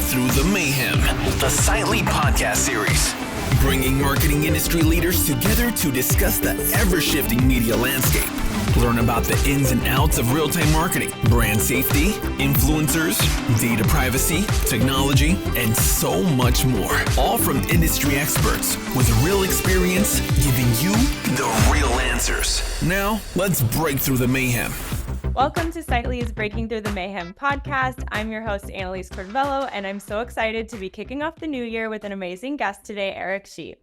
Through the Mayhem, the Sightly podcast series, bringing marketing industry leaders together to discuss the ever-shifting media landscape. Learn about the ins and outs of real-time marketing, brand safety, influencers, data privacy, technology, and so much more. All from industry experts with real experience, giving you the real answers. Now, let's break through the mayhem. Welcome to Sightly's Breaking Through the Mayhem podcast. I'm your host, Annalise Cordello, and I'm so excited to be kicking off the new year with an amazing guest today, Eric Shih.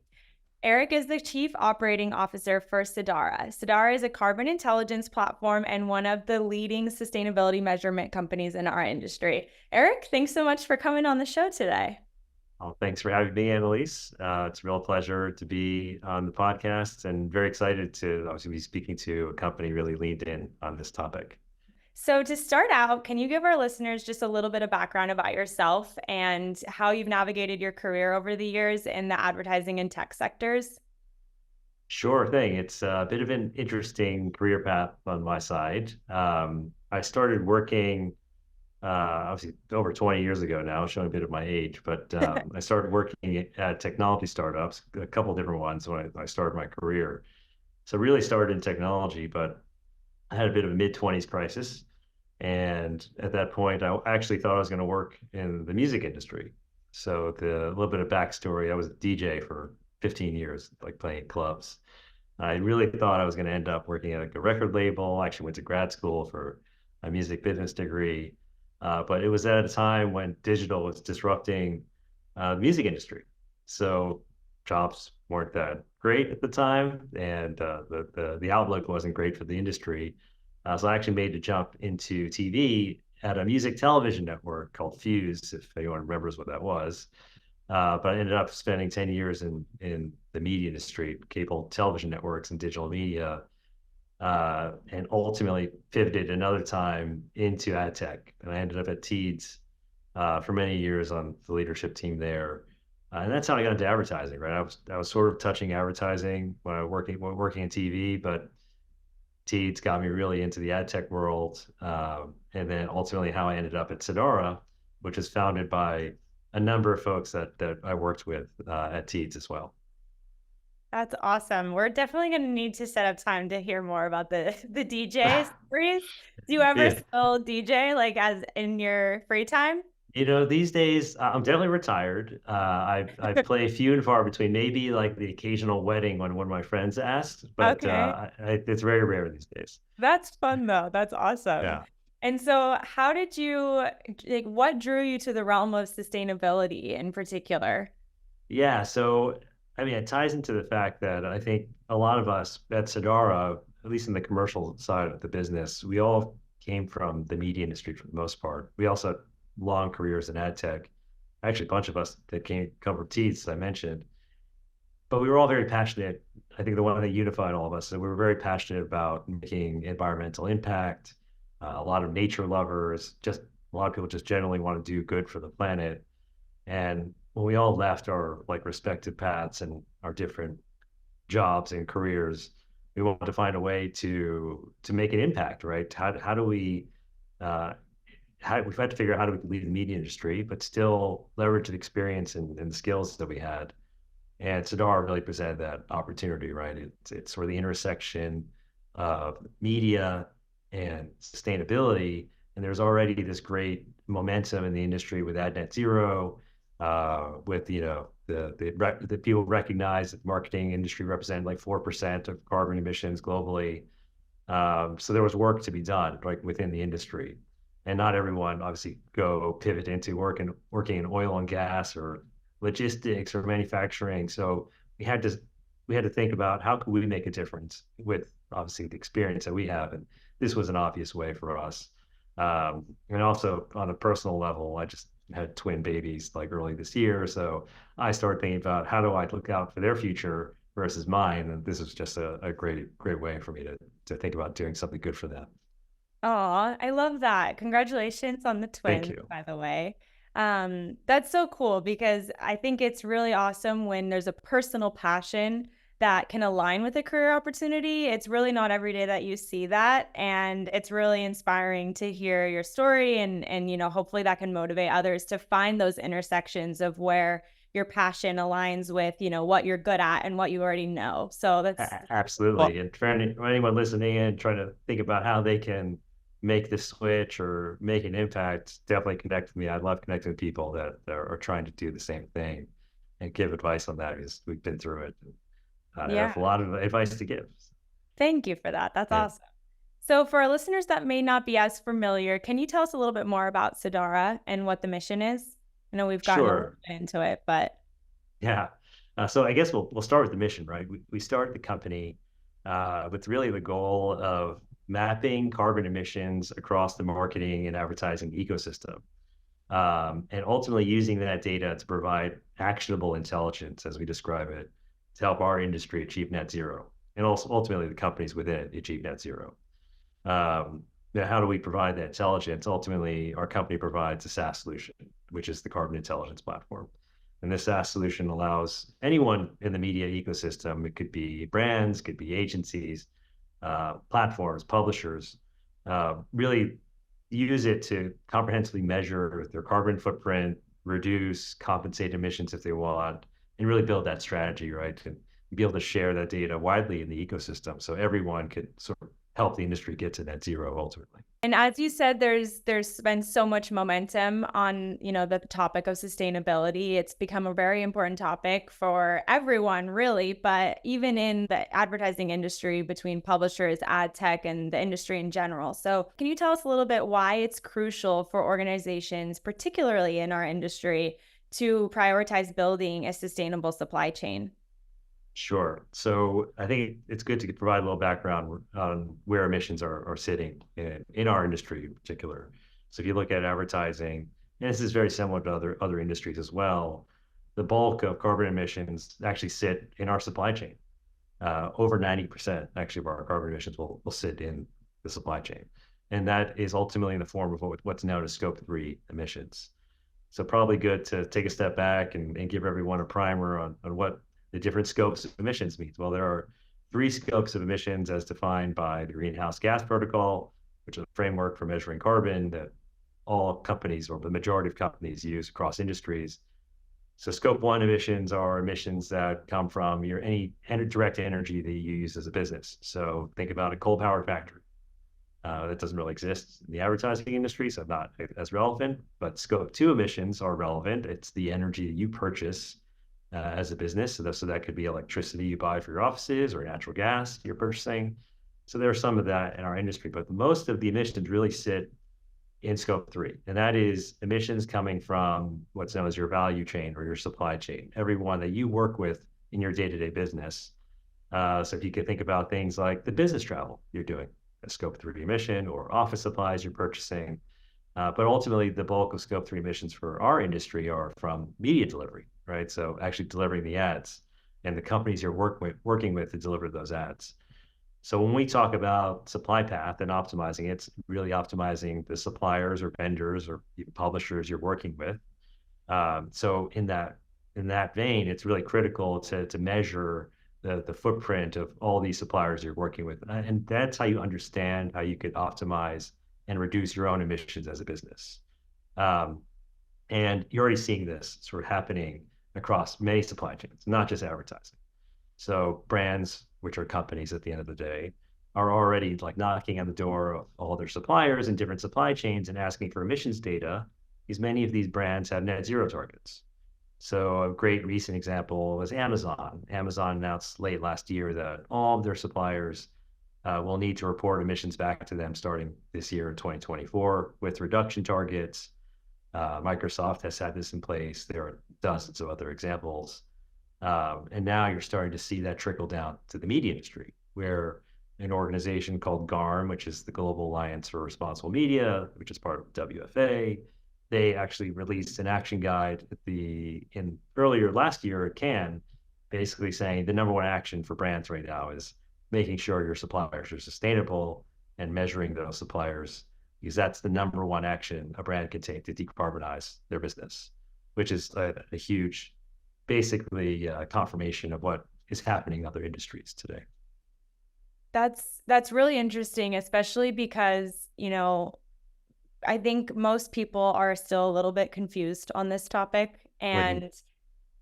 Eric is the Chief Operating Officer for Cedara. Cedara is a carbon intelligence platform and one of the leading sustainability measurement companies in our industry. Eric, thanks so much for coming on the show today. Oh, thanks for having me, Annalise. It's a real pleasure to be on the podcast and very excited to obviously be speaking to a company really leaned in on this topic. So to start out, can you give our listeners just a little bit of background about yourself and how you've navigated your career over the years in the advertising and tech sectors? Sure thing. It's a bit of an interesting career path on my side. I started working obviously over 20 years ago now, showing a bit of my age, but I started working at technology startups, a couple of different ones when I started my career. So really started in technology, but I had a bit of a mid-20s crisis. And at that point, I actually thought I was going to work in the music industry. So the little bit of backstory, I was a DJ for 15 years, like playing clubs. I really thought I was going to end up working at like a record label. I actually went to grad school for a music business degree. But it was at a time when digital was disrupting the music industry. So jobs weren't that great at the time, and the outlook wasn't great for the industry. So I actually made the jump into TV at a music television network called Fuse, if anyone remembers what that was. But I ended up spending 10 years in the media industry, cable television networks and digital media, and ultimately pivoted another time into ad tech. And I ended up at Teads for many years on the leadership team there. And that's how I got into advertising, right? I was sort of touching advertising when I was working in TV, but Teads got me really into the ad tech world. And then ultimately how I ended up at Cedara, which is founded by a number of folks that I worked with at Teads as well. That's awesome. We're definitely going to need to set up time to hear more about the DJ stories. Do you ever still DJ like as in your free time? You know, these days I'm definitely retired. I play few and far between, maybe like the occasional wedding when one of my friends asks, but Okay. it's very rare these days. That's fun though. That's awesome. Yeah. And so how did you, like, what drew you to the realm of sustainability in particular? Yeah. So, I mean, it ties into the fact that I think a lot of us at Cedara, at least in the commercial side of the business, we all came from the media industry for the most part. We also had long careers in ad tech. Actually, a bunch of us that come from Teads, as I mentioned. But we were all very passionate. I think the one that unified all of us, so we were very passionate about making environmental impact. A lot of nature lovers, just a lot of people just generally want to do good for the planet. And when we all left our like respective paths and our different jobs and careers, we wanted to find a way to make an impact, right? How do we we've had to figure out how do we lead the media industry, but still leverage the experience and the skills that we had. And Cedara really presented that opportunity, right? It's sort of the intersection of media and sustainability. And there's already this great momentum in the industry with Ad Net Zero, with, you know, the people recognize that the marketing industry represents like 4% of carbon emissions globally. So there was work to be done, like within the industry. And not everyone obviously pivot into working in oil and gas or logistics or manufacturing. So we had to think about how could we make a difference with obviously the experience that we have. And this was an obvious way for us. And also on a personal level, I just had twin babies like early this year. So I started thinking about how do I look out for their future versus mine. And this was just a great way for me to think about doing something good for them. Oh, I love that. Congratulations on the twins, Thank you. by the way. That's so cool because I think it's really awesome when there's a personal passion that can align with a career opportunity. It's really not every day that you see that. And it's really inspiring to hear your story and hopefully that can motivate others to find those intersections of where your passion aligns with, what you're good at and what you already know. So that's cool. Absolutely. And for anyone listening in, trying to think about how they can make the switch or make an impact, definitely connect with me. I love connecting with people that are trying to do the same thing and give advice on that because we've been through it. I Yeah. have a lot of advice to give. Thank you for that. That's Yeah. awesome. So for our listeners that may not be as familiar, can you tell us a little bit more about Cedara and what the mission is? I know we've gotten a little Sure. bit into it, but Yeah. So I guess we'll start with the mission, right? We started the company with really the goal of mapping carbon emissions across the marketing and advertising ecosystem, and ultimately using that data to provide actionable intelligence, as we describe it, to help our industry achieve net zero, and also ultimately the companies within it achieve net zero. Now, how do we provide that intelligence? Ultimately, our company provides a SaaS solution, which is the Carbon Intelligence Platform. And this SaaS solution allows anyone in the media ecosystem, it could be brands, could be agencies, platforms, publishers, really use it to comprehensively measure their carbon footprint, reduce, compensate emissions if they want, and really build that strategy, right? To be able to share that data widely in the ecosystem so everyone could sort of help the industry get to net zero ultimately. and as you said, there's been so much momentum on, the topic of sustainability. It's become a very important topic for everyone, really, but even in the advertising industry between publishers, ad tech, and the industry in general. So can you tell us a little bit why it's crucial for organizations, particularly in our industry, to prioritize building a sustainable supply chain? Sure. So I think it's good to provide a little background on where emissions are sitting in our industry in particular. So if you look at advertising, and this is very similar to other industries as well, the bulk of carbon emissions actually sit in our supply chain. Over 90% actually of our carbon emissions will sit in the supply chain. And that is ultimately in the form of what's known as scope 3 emissions. So probably good to take a step back and give everyone a primer on what the different scopes of emissions means. Well, there are 3 scopes of emissions as defined by the Greenhouse Gas Protocol, which is a framework for measuring carbon that all companies or the majority of companies use across industries. So scope 1 emissions are emissions that come from any direct energy that you use as a business. So think about a coal-powered factory. That doesn't really exist in the advertising industry, so not as relevant. But scope 2 emissions are relevant. It's the energy you purchase as a business. So that could be electricity you buy for your offices or natural gas you're purchasing. So there's some of that in our industry, but most of the emissions really sit in scope 3, and that is emissions coming from what's known as your value chain or your supply chain, everyone that you work with in your day-to-day business. So if you could think about things like the business travel you're doing, a scope 3 emission, or office supplies you're purchasing. But ultimately, the bulk of scope 3 emissions for our industry are from media delivery, right? So actually delivering the ads and the companies you're working with to deliver those ads. So when we talk about supply path and optimizing, it's really optimizing the suppliers or vendors or even publishers you're working with. So in that vein, it's really critical to measure the footprint of all these suppliers you're working with. And that's how you understand how you could optimize and reduce your own emissions as a business. And you're already seeing this sort of happening across many supply chains, not just advertising. So brands, which are companies at the end of the day, are already like knocking on the door of all their suppliers in different supply chains and asking for emissions data, because many of these brands have net zero targets. So a great recent example was Amazon. Amazon announced late last year that all of their suppliers will need to report emissions back to them starting this year in 2024 with reduction targets. Microsoft has had this in place. There are dozens of other examples. And now you're starting to see that trickle down to the media industry, where an organization called GARM, which is the Global Alliance for Responsible Media, which is part of WFA, they actually released an action guide in earlier last year at Cannes, basically saying the number one action for brands right now is making sure your suppliers are sustainable and measuring those suppliers, because that's the number one action a brand can take to decarbonize their business, which is a huge, basically confirmation of what is happening in other industries today. That's really interesting, especially because, I think most people are still a little bit confused on this topic. And,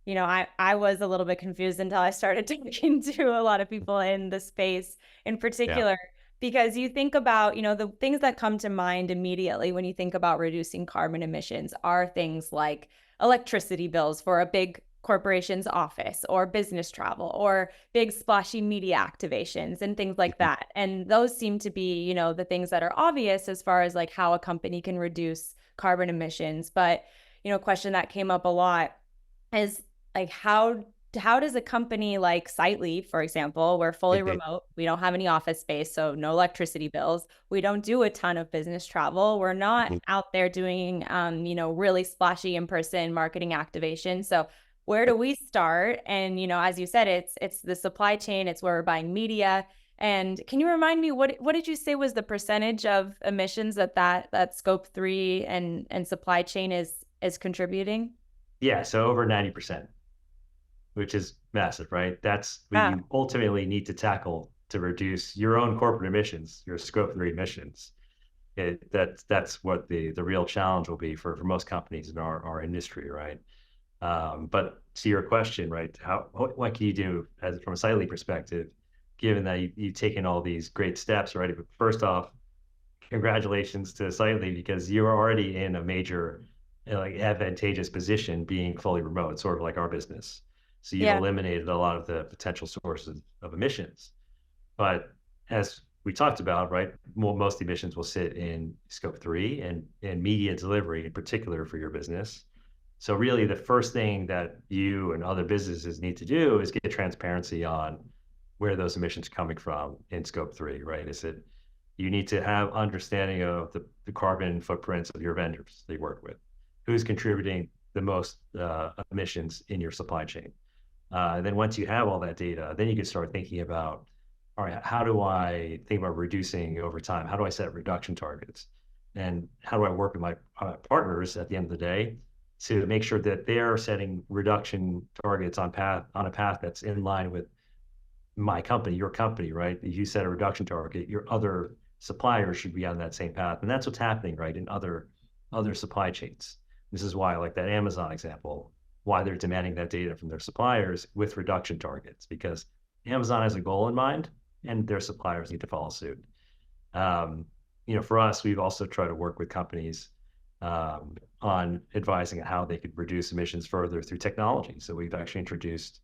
I was a little bit confused until I started talking to a lot of people in the space in particular, because you think about, the things that come to mind immediately when you think about reducing carbon emissions are things like electricity bills for a big corporation's office, or business travel, or big splashy media activations and things like that. And those seem to be, the things that are obvious as far as like how a company can reduce carbon emissions. But, a question that came up a lot is like, how does a company like Sightly, for example, we're fully remote, we don't have any office space, so no electricity bills, we don't do a ton of business travel, we're not out there doing really splashy in-person marketing activation. So where do we start? And as you said, it's the supply chain, it's where we're buying media. And can you remind me, what did you say was the percentage of emissions that scope 3 and supply chain is contributing? Yeah, so over 90%, which is massive, right? That's what you ultimately need to tackle to reduce your own corporate emissions, your scope 3 emissions. That's what the real challenge will be for most companies in our industry, right? But to your question, right, what can you do from a Sightly perspective, given that you've taken all these great steps, right? But first off, congratulations to Sightly, because you're already in a major, like, advantageous position being fully remote, sort of like our business. So you've eliminated a lot of the potential sources of emissions. But as we talked about, right, most emissions will sit in scope 3 and media delivery in particular for your business. So really the first thing that you and other businesses need to do is get transparency on where those emissions are coming from in scope 3, right? You need to have understanding of the carbon footprints of your vendors they work with, who's contributing the most emissions in your supply chain. And then once you have all that data, then you can start thinking about, all right, how do I think about reducing over time? How do I set reduction targets? And how do I work with my partners at the end of the day to make sure that they're setting reduction targets on a path that's in line with my company, your company, right? If you set a reduction target, your other suppliers should be on that same path. And that's what's happening, right, in other supply chains. This is why, like that Amazon example, why they're demanding that data from their suppliers with reduction targets, because Amazon has a goal in mind and their suppliers need to follow suit. For us, we've also tried to work with companies on advising how they could reduce emissions further through technology. So we've actually introduced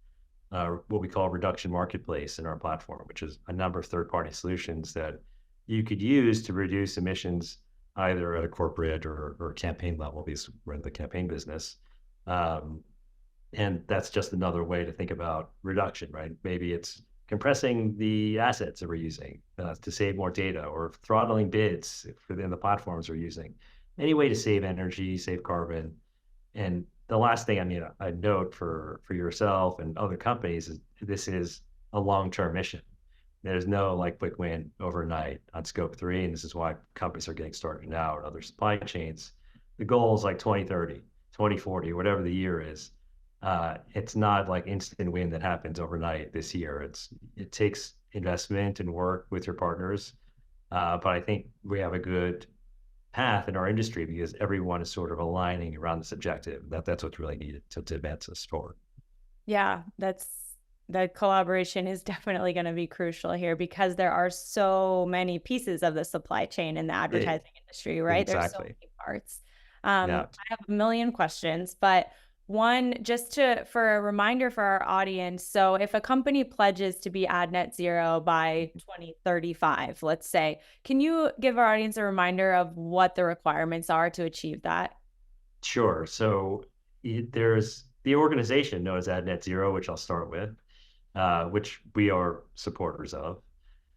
what we call a reduction marketplace in our platform, which is a number of third-party solutions that you could use to reduce emissions either at a corporate or campaign level, because we're in the campaign business. And that's just another way to think about reduction, right? Maybe it's compressing the assets that we're using to save more data, or throttling bids within the platforms we're using. Any way to save energy, save carbon. And the last thing I'd note for yourself and other companies is this is a long-term mission. There's no like quick win overnight on scope 3, and this is why companies are getting started now in other supply chains. The goal is like 2030, 2040, whatever the year is. It's not like instant win that happens overnight this year. It takes investment and work with your partners. But I think we have a good path in our industry because everyone is sort of aligning around this objective. That's what's really needed to advance this forward. Yeah, that collaboration is definitely going to be crucial here, because there are so many pieces of the supply chain in the advertising industry, right? Exactly. There's so many parts. I have a million questions, but one, for a reminder for our audience. So if a company pledges to be ad net zero by 2035, let's say, can you give our audience a reminder of what the requirements are to achieve that? Sure. So there's the organization known as Ad Net Zero, which I'll start with, which we are supporters of.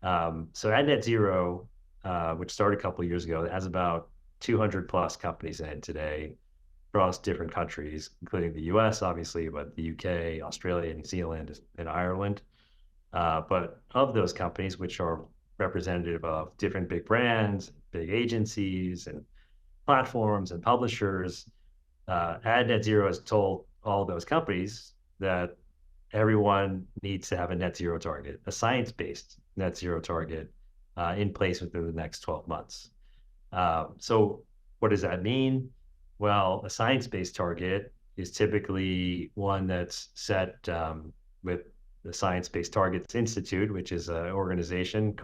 So Ad Net Zero, which started a couple of years ago, has about 200 plus companies in it today across different countries, including the US, obviously, but the UK, Australia, New Zealand, and Ireland. But of those companies, which are representative of different big brands, big agencies, and platforms and publishers, Ad Net Zero has told all those companies that everyone needs to have a net zero target, a science-based net zero target in place within the next 12 months. So what does that mean? Well, a science-based target is typically one that's set with the Science-Based Targets Institute, which is an organization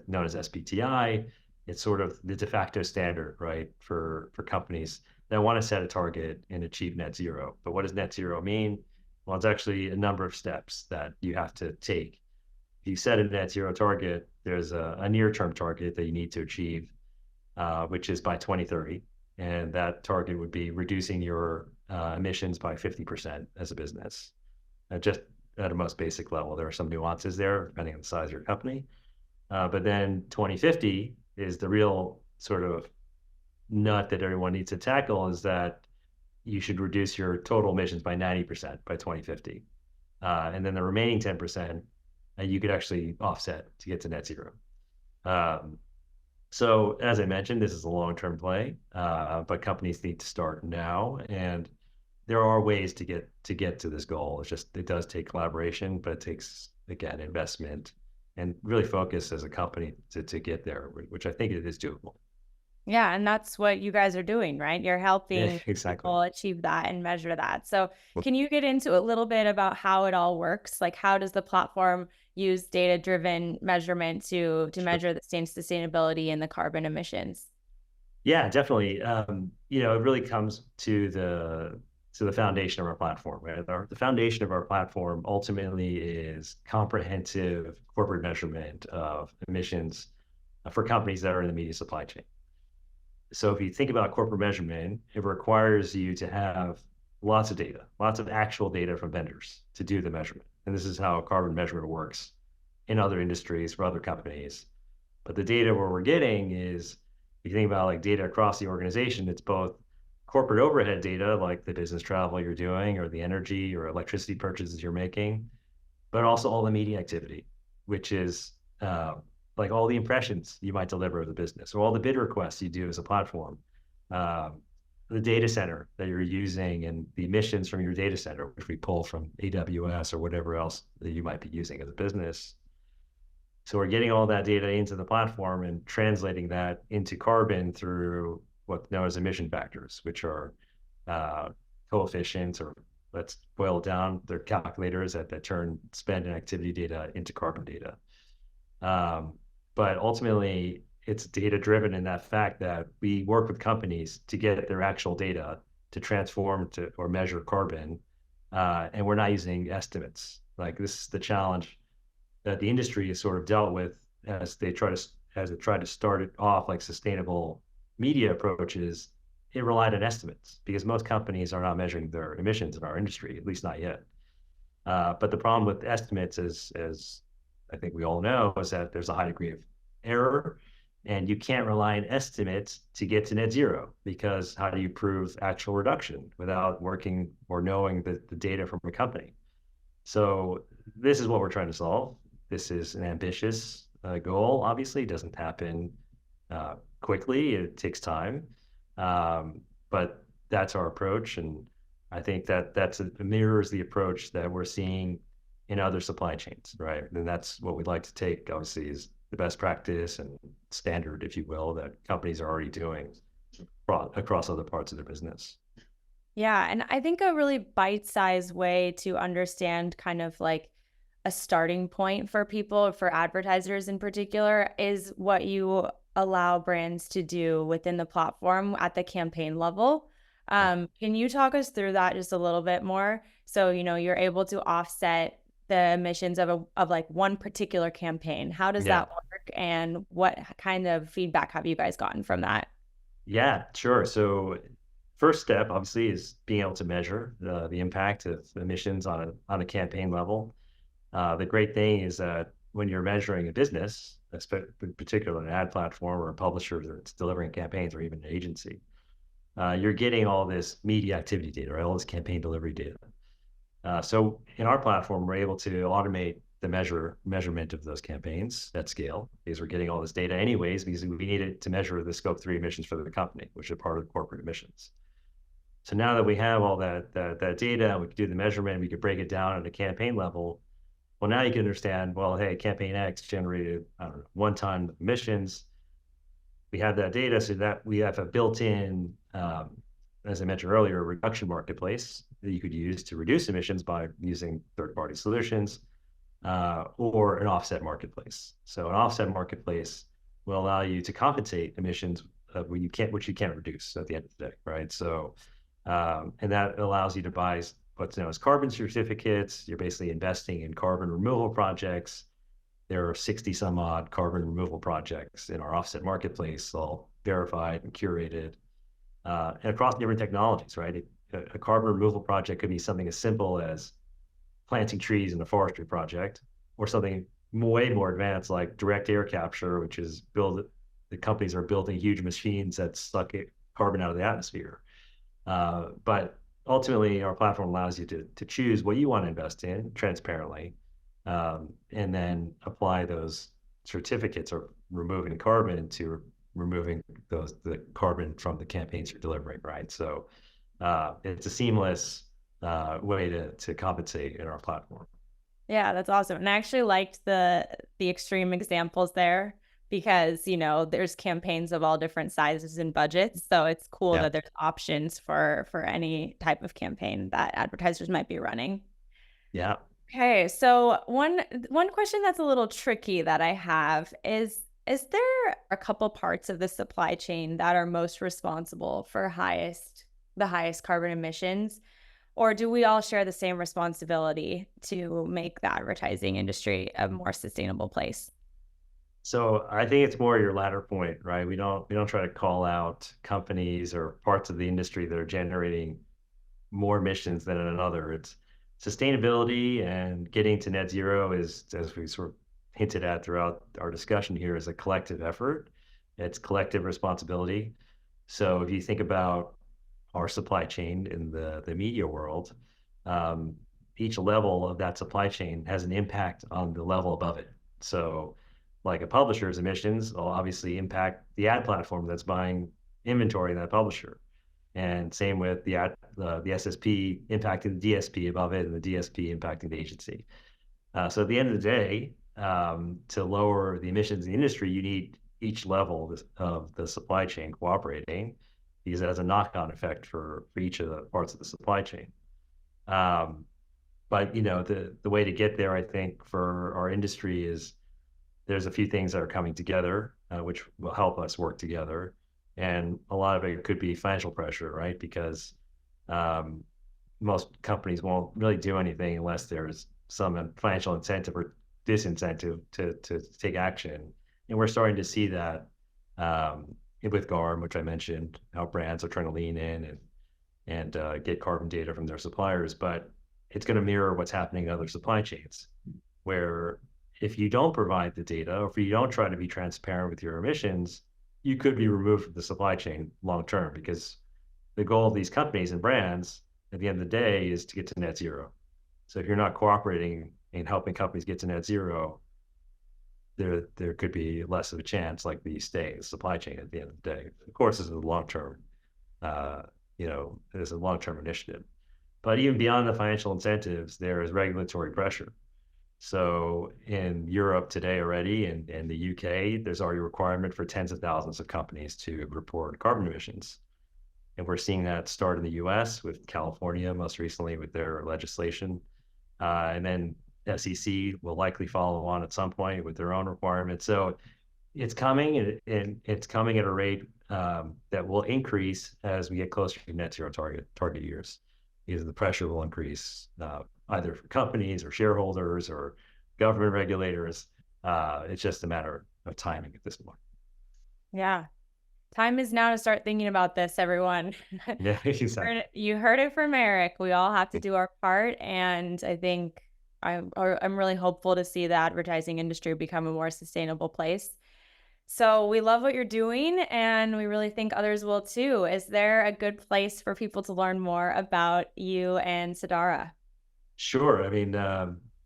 known as SBTI. It's sort of the de facto standard, right, for companies that want to set a target and achieve net zero. But what does net zero mean? Well, it's actually a number of steps that you have to take. If you set a net zero target, there's a near-term target that you need to achieve, which is by 2030. And that target would be reducing your emissions by 50% as a business. Just at a most basic level, there are some nuances there depending on the size of your company. But then 2050 is the real sort of nut that everyone needs to tackle, is that you should reduce your total emissions by 90% by 2050. And then the remaining 10% you could actually offset to get to net zero. So as I mentioned, this is a long-term play, but companies need to start now, and there are ways to get to this goal. It's just, it does take collaboration, but it takes, again, investment and really focus as a company to get there, which I think it is doable. Yeah, and that's what you guys are doing, right? You're helping exactly. people achieve that and measure that. So can you get into a little bit about how it all works? Like, how does the platform use data-driven measurement to measure the sustainability and the carbon emissions? Yeah, definitely. It really comes to the foundation of our platform. Right? The foundation of our platform ultimately is comprehensive corporate measurement of emissions for companies that are in the media supply chain. So if you think about corporate measurement, it requires you to have lots of data, lots of actual data from vendors to do the measurement. And this is how carbon measurement works in other industries for other companies. But the data where we're getting is, if you think about like data across the organization, it's both corporate overhead data, like the business travel you're doing or the energy or electricity purchases you're making, but also all the media activity, which is like all the impressions you might deliver as a business, or all the bid requests you do as a platform, the data center that you're using and the emissions from your data center, which we pull from AWS or whatever else that you might be using as a business. So we're getting all that data into the platform and translating that into carbon through what's known as emission factors, which are coefficients, or let's boil it down, they're calculators that turn spend and activity data into carbon data. But ultimately, it's data driven in that fact that we work with companies to get their actual data to transform to or measure carbon, and we're not using estimates. Like, this is the challenge that the industry has sort of dealt with as they try to start it off like sustainable media approaches. It relied on estimates because most companies are not measuring their emissions in our industry, at least not yet. But the problem with estimates is, as I think we all know, is that there's a high degree of error, and you can't rely on estimates to get to net zero, because how do you prove actual reduction without working or knowing the data from a company? So this is what we're trying to solve. This is an ambitious goal. Obviously, it doesn't happen quickly. It takes time, but that's our approach, and I think that mirrors the approach that we're seeing in other supply chains, right? And that's what we'd like to take, obviously, is the best practice and standard, if you will, that companies are already doing across other parts of their business. Yeah, and I think a really bite-sized way to understand kind of like a starting point for people, for advertisers in particular, is what you allow brands to do within the platform at the campaign level. Can you talk us through that just a little bit more? So, you're able to offset the emissions of like one particular campaign. How does that work, and what kind of feedback have you guys gotten from that? Yeah, sure. So first step, obviously, is being able to measure the impact of emissions on a campaign level. The great thing is that when you're measuring a business, particularly an ad platform or a publisher that's delivering campaigns, or even an agency, you're getting all this media activity data, right? All this campaign delivery data. So in our platform, we're able to automate the measurement of those campaigns at scale, because we're getting all this data anyways, because we need it to measure the scope 3 emissions for the company, which are part of the corporate emissions. So now that we have all that data, we can do the measurement, we can break it down at a campaign level. Well, now you can understand, well, hey, campaign X generated, I don't know, 1 ton of emissions. We have that data so that we have a built-in, as I mentioned earlier, reduction marketplace that you could use to reduce emissions by using third-party solutions, or an offset marketplace. So an offset marketplace will allow you to compensate emissions which you can't reduce at the end of the day, right? So, and that allows you to buy what's known as carbon certificates. You're basically investing in carbon removal projects. There are 60 some odd carbon removal projects in our offset marketplace, all verified and curated, and across different technologies, right? A carbon removal project could be something as simple as planting trees in a forestry project, or something way more advanced like direct air capture, which is the companies are building huge machines that suck carbon out of the atmosphere. But ultimately, our platform allows you to choose what you want to invest in transparently, and then apply those certificates or removing carbon to removing the carbon from the campaigns you're delivering, right? So it's a seamless way to compensate in our platform. Yeah, that's awesome. And I actually liked the extreme examples there because, there's campaigns of all different sizes and budgets. So it's cool that there's options for any type of campaign that advertisers might be running. Yeah. Okay, so one question that's a little tricky that I have is there a couple parts of the supply chain that are most responsible for the highest carbon emissions? Or do we all share the same responsibility to make the advertising industry a more sustainable place? So I think it's more your latter point, right? We don't try to call out companies or parts of the industry that are generating more emissions than another. It's sustainability, and getting to net zero is, as we sort of hinted at throughout our discussion here, is a collective effort. It's collective responsibility. So if you think about our supply chain in the media world, each level of that supply chain has an impact on the level above it. So like a publisher's emissions will obviously impact the ad platform that's buying inventory in that publisher. And same with the SSP impacting the DSP above it, and the DSP impacting the agency. So at the end of the day, to lower the emissions in the industry, you need each level of the supply chain cooperating, because it has a knock-on effect for each of the parts of the supply chain. But the way to get there, I think, for our industry is there's a few things that are coming together, which will help us work together. And a lot of it could be financial pressure, right? Because most companies won't really do anything unless there's some financial incentive or disincentive to take action. And we're starting to see that with GARM, which I mentioned, how brands are trying to lean in and get carbon data from their suppliers. But it's going to mirror what's happening in other supply chains, where if you don't provide the data, or if you don't try to be transparent with your emissions, you could be removed from the supply chain long term, because the goal of these companies and brands at the end of the day is to get to net zero. So if you're not cooperating and helping companies get to net zero, there could be less of a chance like you stay in the supply chain at the end of the day. Of course, this is a long-term, it's a long-term initiative. But even beyond the financial incentives, there is regulatory pressure. So in Europe today already, and in the UK, there's already a requirement for tens of thousands of companies to report carbon emissions. And we're seeing that start in the US with California most recently with their legislation. And then SEC will likely follow on at some point with their own requirements. So it's coming, and it's coming at a rate that will increase as we get closer to net zero target years, because the pressure will increase either for companies or shareholders or government regulators. It's just a matter of timing at this point. Yeah. Time is now to start thinking about this, everyone. Yeah, exactly. You heard it from Eric. We all have to do our part. And I think I'm really hopeful to see the advertising industry become a more sustainable place. So we love what you're doing, and we really think others will too. Is there a good place for people to learn more about you and Cedara? Sure. I mean,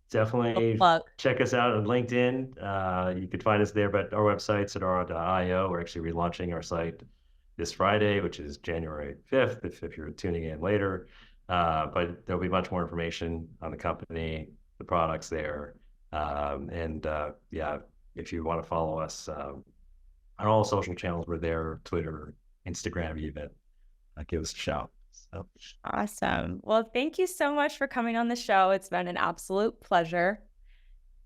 definitely check us out on LinkedIn. You could find us there, but our website, Cedara.io, we're actually relaunching our site this Friday, which is January 5th, if you're tuning in later. But there'll be much more information on the company, the products there. Yeah, if you want to follow us on all social channels, we're there, Twitter, Instagram even. Give us a shout. So. Awesome. Well, thank you so much for coming on the show. It's been an absolute pleasure.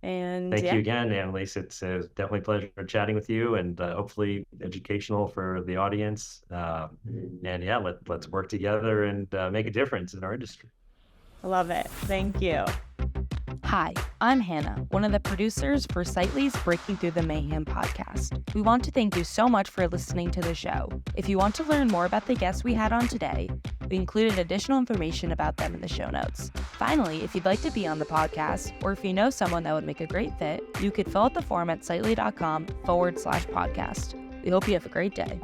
And thank you again, Annalise. It's definitely a pleasure chatting with you, and hopefully educational for the audience. And yeah, let's work together and make a difference in our industry. I love it. Thank you. Hi, I'm Hannah, one of the producers for Sightly's Breaking Through the Mayhem podcast. We want to thank you so much for listening to the show. If you want to learn more about the guests we had on today, we included additional information about them in the show notes. Finally, if you'd like to be on the podcast, or if you know someone that would make a great fit, you could fill out the form at sightly.com/podcast. We hope you have a great day.